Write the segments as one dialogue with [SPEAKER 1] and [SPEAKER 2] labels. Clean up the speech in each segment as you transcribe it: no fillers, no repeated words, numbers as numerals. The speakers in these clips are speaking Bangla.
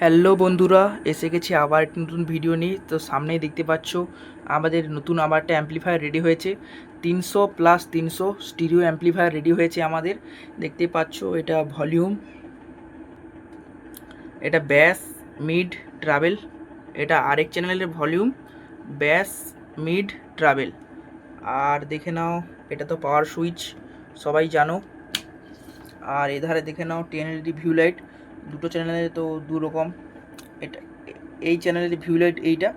[SPEAKER 1] হ্যালো বন্ধুরা, এসে গেছি আবার একটা নতুন ভিডিও নিয়ে। তো সামনেই দেখতে পাচ্ছ আমাদের নতুন আবার একটা অ্যাম্প্লিফায়ার রেডি হয়েছে। 300+300 স্টিরিও অ্যাম্প্লিফায়ার রেডি হয়েছে আমাদের। দেখতে পাচ্ছ এটা ভলিউম, এটা ব্যাস, মিড, ট্রাভেল। এটা আরেক চ্যানেলের ভলিউম, ব্যাস, মিড, ট্রাভেল। আর দেখে নাও এটা তো পাওয়ার সুইচ, সবাই জানো। আর এধারে দেখে নাও 10 LED ভিউ লাইট। দুটো চ্যানেলে তো দু রকম। এটা এই চ্যানেলের ভিউ লাইট এইটা,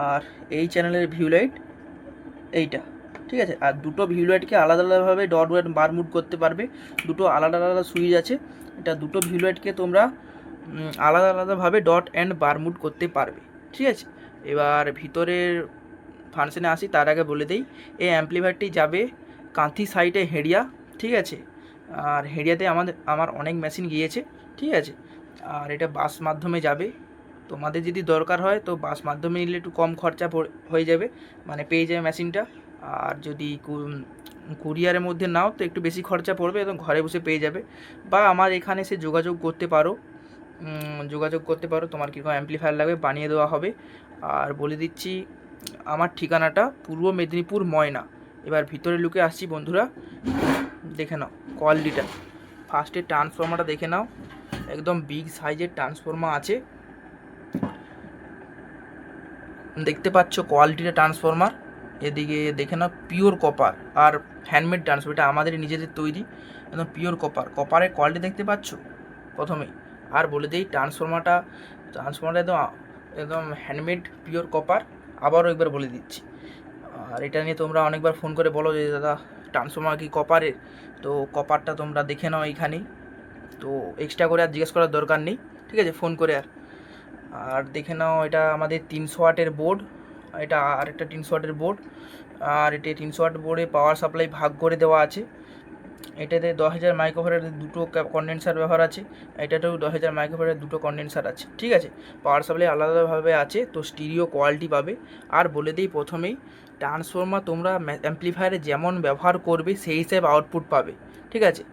[SPEAKER 1] আর এই চ্যানেলের ভিউ লাইট এইটা, ঠিক আছে। আর দুটো ভিউ লাইটকে আলাদা আলাদাভাবে ডট ওয়েট বার মুড করতে পারবে। দুটো আলাদা আলাদা সুইচ আছে। এটা দুটো ভিউ লাইটকে তোমরা আলাদা আলাদাভাবে ডট অ্যান্ড বার মুড করতে পারবে, ঠিক আছে। এবার ভিতরের ফাংশনে আসি, তার আগে বলে দেই এই অ্যাম্প্লিফায়ারটি যাবে কাঁথি সাইডে হেড়িয়া, ঠিক আছে। আর হেড়িয়াতে আমার অনেক মেশিন গিয়েছে, ঠিক আছে। আর এটা বাস মাধ্যমে যাবে। তোমাদের যদি দরকার হয় তো বাস মাধ্যমে নিলে একটু কম খরচা হয়ে যাবে, মানে পেয়ে যাবে মেশিনটা। আর যদি কুরিয়ারের মধ্যে নাও তো একটু বেশি খরচা পড়বে, এবং ঘরে বসে পেয়ে যাবে। বা আমার এখানে এসে যোগাযোগ করতে পারো, তোমার কীরকম অ্যাম্প্লিফায়ার লাগবে বানিয়ে দেওয়া হবে। আর বলে দিচ্ছি আমার ঠিকানাটা পূর্ব মেদিনীপুর, ময়না। এবার ভিতরে লুকে আসছি বন্ধুরা, দেখে নাও কোয়ালিটিটা। ফার্স্টে ট্রান্সফর্মারটা দেখে নাও, একদম বিগ সাইজের ট্রান্সফর্মার আছে, দেখতে পাচ্ছ কোয়ালিটিটা ট্রান্সফর্মার। এদিকে দেখে নাও পিওর কপার আর হ্যান্ডমেড ট্রান্সফর্মার, এটা আমাদের নিজেদের তৈরি, একদম পিওর কপারের কোয়ালিটি দেখতে পাচ্ছ প্রথমেই। আর বলে দিই ট্রান্সফর্মারটা একদম একদম হ্যান্ডমেড পিওর কপার। আবারও একবার বলে দিচ্ছি। আর এটা নিয়ে তোমরা অনেকবার ফোন করে বলো যে দাদা ট্রান্সফর্মার কি কপারের, তো কপারটা তোমরা দেখে নাও এইখানেই। তো এক্সট্রা করে আর জিজ্ঞেস করার দরকার নেই, ঠিক আছে, ফোন করে। আর দেখে নাও এটা আমাদের 300 ওয়াটের বোর্ড, এটা আর একটা 300 ওয়াটের বোর্ড। আর এটা 300 ওয়াট বোর্ডে পাওয়ার সাপ্লাই ভাগ করে দেওয়া আছে। এটাতে 10,000 মাইক্রোফ্যারাডের দুটো কন্ডেন্সার ব্যবহার আছে, এটাতেও 10,000 মাইক্রোফ্যারাডের দুটো কন্ডেন্সার আছে, ঠিক আছে। পাওয়ার সাপ্লাই আলাদাভাবে আছে, তো স্টিরিও কোয়ালিটি পাবে। আর বলে দিই প্রথমেই, ট্রান্সফর্মার তোমরা অ্যাম্প্লিফায়ারে যেমন ব্যবহার করবে সেই হিসেবে আউটপুট পাবে, ঠিক আছে।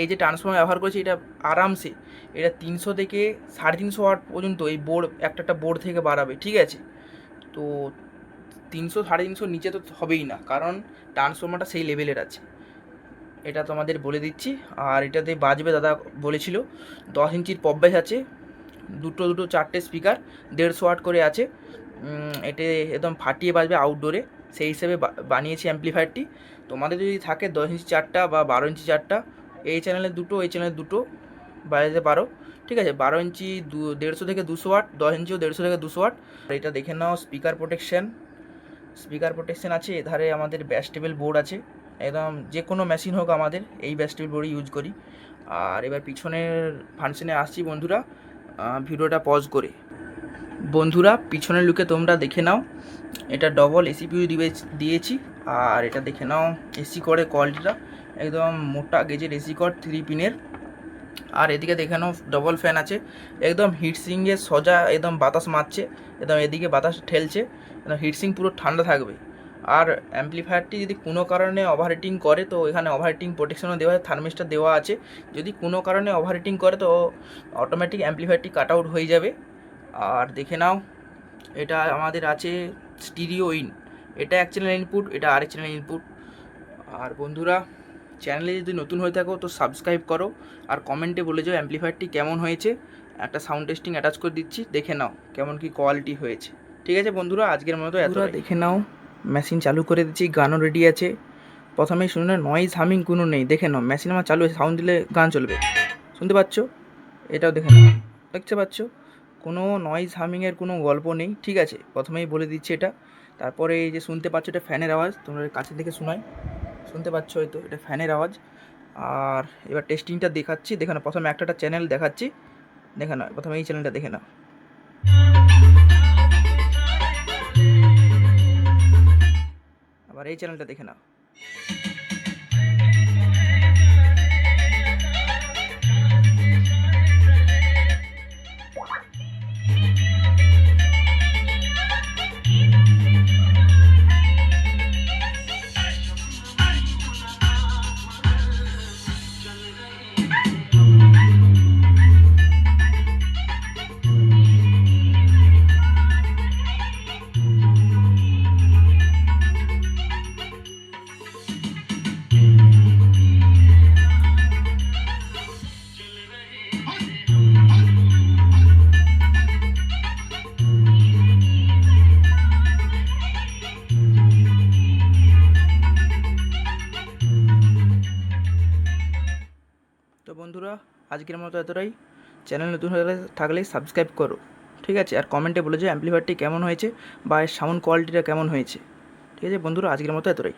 [SPEAKER 1] এই যে ট্রান্সফর্মার ব্যবহার করেছি, এটা আরামসে এটা 300 থেকে 350 ওয়াট পর্যন্ত এই বোর্ড একটা বোর্ড থেকে বাড়াবে, ঠিক আছে। তো 300 350 নিচে তো হবেই না, কারণ ট্রান্সফর্মারটা সেই লেভেলের আছে, এটা তোমাদের বলে দিচ্ছি। আর এটাতে বাজবে দাদা বলেছিল 10 ইঞ্চির পপ বেস আছে, দুটো 4টে স্পিকার, 150 ওয়াট করে আছে। এতে একদম ফাটিয়ে বাজবে আউটডোরে, সেই হিসেবে বানিয়েছি অ্যাম্প্লিফায়ারটি। তোমাদের যদি থাকে 10 ইঞ্চি 4টা বা 12 ইঞ্চি 4টা, এই চ্যানেলে দুটো এই চ্যানেলে দুটো বাজাতে পারো, ঠিক আছে। 12 ইঞ্চি 150 থেকে 200 ওয়াট, 10 ইঞ্চিও 150 থেকে 200 ওয়াট। আর এটা দেখে নাও স্পিকার প্রোটেকশন আছে। এধারে আমাদের ব্যাস টেবিল বোর্ড আছে, একদম যে কোনো মেশিন হোক আমাদের এই ব্যাস টেবিল বোর্ডই ইউজ করি। আর এবার পিছনের ফাংশনে আসছি বন্ধুরা, ভিডিওটা পজ করে। বন্ধুরা পিছনের লুকে তোমরা দেখে নাও, এটা ডবল এসিপিইউ দিয়েছি। আর এটা দেখে নাও এসি করে কোয়ালিটিটা, একদম মোটা গেজের এসি কর 3 পিনের। আর এদিকে দেখে নাও ডবল ফ্যান আছে, একদম হিটসিংয়ে সোজা একদম বাতাস মারছে, একদম এদিকে বাতাস ঠেলছে, একদম হিটসিং পুরো ঠান্ডা থাকবে। আর অ্যাম্প্লিফায়ারটি যদি কোনো কারণে ওভারহিটিং করে তো এখানে ওভারহিটিং প্রোটেকশনও দেওয়া আছে, থার্মিস্টার দেওয়া আছে। যদি কোনো কারণে ওভারহিটিং করে তো অটোমেটিক অ্যাম্প্লিফায়ারটি কাট আউট হয়ে যাবে। আর দেখে নাও এটা আমাদের আছে স্টিরিও ইন, এটা এক চ্যানেল ইনপুট, এটা আরেক চ্যানেল ইনপুট। আর বন্ধুরা চ্যানেলে যদি নতুন হয়ে থাকো তো সাবস্ক্রাইব করো, আর কমেন্টে বলে যাও অ্যাম্প্লিফায়ারটি কেমন হয়েছে। একটা সাউন্ড টেস্টিং অ্যাটাচ করে দিচ্ছি, দেখে নাও কেমন কি কোয়ালিটি হয়েছে, ঠিক আছে বন্ধুরা। আজকের মতো এত, দেখে নাও মেশিন চালু করে দিচ্ছি, গানও রেডি আছে। প্রথমেই শুনে নয়েজ হামিং কোনো নেই, দেখে নাও মেশিন আমার চালু হয়েছে, সাউন্ড দিলে গান চলবে, শুনতে পাচ্ছ? এটাও দেখে নাও, দেখতে পাচ্ছ কোনো নয়েজ হামিংয়ের কোনো গল্প নেই, ঠিক আছে। প্রথমেই বলে দিচ্ছি এটা। তারপরে এই যে শুনতে পাচ্ছ এটা ফ্যানের আওয়াজ, তোমরা কাছে থেকে শোনাই, শুনতে পাচ্ছ হয়তো এটা ফ্যানের আওয়াজ। আর এবার টেস্টিংটা দেখাচ্ছি, দেখে নাও। প্রথমে একটা চ্যানেল দেখাচ্ছি, দেখে নাও। প্রথমে এই চ্যানেলটা দেখে নাও, আবার এই চ্যানেলটা দেখে নাও। আজকের মতো এতটাই। চ্যানেল নতুন হয়ে থাকলে সাবস্ক্রাইব করো, ঠিক আছে? আর কমেন্টে বলে যে অ্যাম্পলিফায়ারটি কেমন হয়েছে বা এর সাউন্ড কোয়ালিটিটা কেমন হয়েছে, ঠিক আছে বন্ধুরা? আজকের মতো এতটাই।